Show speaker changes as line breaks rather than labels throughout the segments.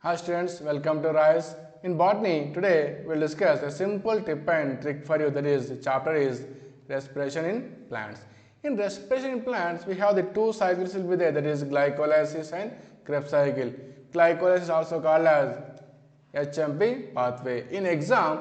Hi students, welcome to Rise. In Botany, today we'll discuss a simple tip and trick for you. That is, the chapter is Respiration in Plants. In respiration in plants, we have the two cycles will be there. That is glycolysis and Krebs cycle. Glycolysis is also called as HMP pathway. In exam,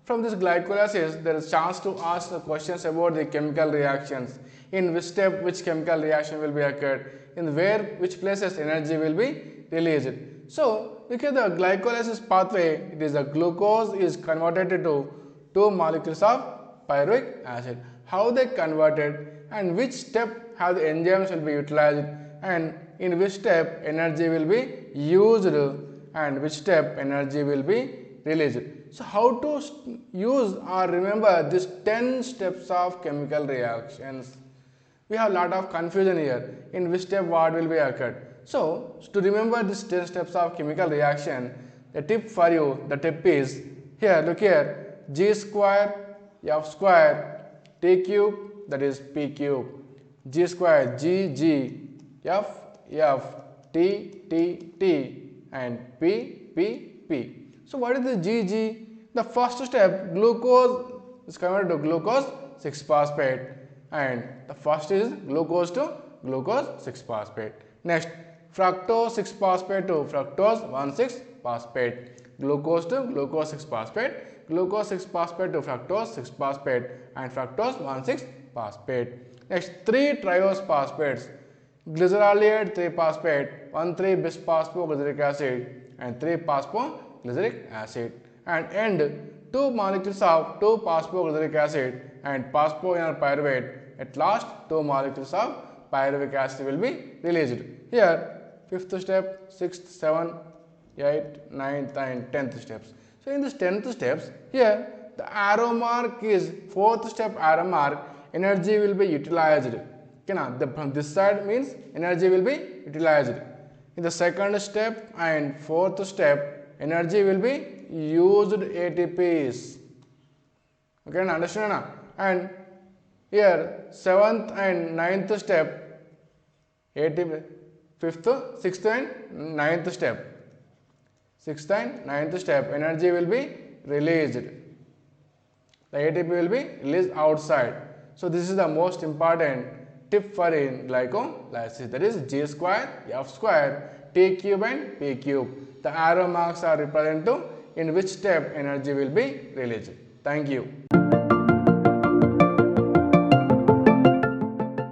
from this glycolysis, there is chance to ask the questions about the chemical reactions. In which step, which chemical reaction will be occurred. In where, which places energy will be released. So, look at the glycolysis pathway. It is the glucose is converted to two molecules of pyruvic acid. How they converted and which step how the enzymes will be utilized and in which step energy will be used and which step energy will be released. So, how to use or remember these 10 steps of chemical reactions? We have a lot of confusion here. In which step what will be occurred? So, to remember these 10 steps of chemical reaction, the tip for you, the tip is here, look here, G square, F square, T cube, that is P cube, G square, G, G, F, F, T, T, T, and P, P, P. So, what is the G, G? The first step, glucose is converted to glucose 6-phosphate, and the first is glucose to glucose 6-phosphate. Next, fructose 6-phosphate to fructose 1,6-phosphate, glucose to glucose 6-phosphate, glucose 6-phosphate to fructose 6-phosphate, and fructose 1,6-phosphate. Next, 3 triose phosphates, glycerolate 3-phosphate, 1,3-bisphosphoglyceric acid, and 3-phosphoglyceric acid, and end 2 molecules of 2-phosphoglyceric acid and phosphoenol pyruvate. At last, 2 molecules of pyruvic acid will be released. Here, 5th step, 6th, 7th, 8th, 9th, and 10th steps. So, in this 10th steps, here the arrow mark is 4th step arrow mark, energy will be utilized. Okay, now, from this side means energy will be utilized. In the 2nd step and 4th step, energy will be used ATPs. Okay, now understand now? And here 7th and 9th step, ATP, 5th, 6th and 9th step. 6th and 9th step, energy will be released. The ATP will be released outside. So, this is the most important tip for in glycolysis. That is G square, F square, T cube and P cube. The arrow marks are represent to in which step energy will be released. Thank you.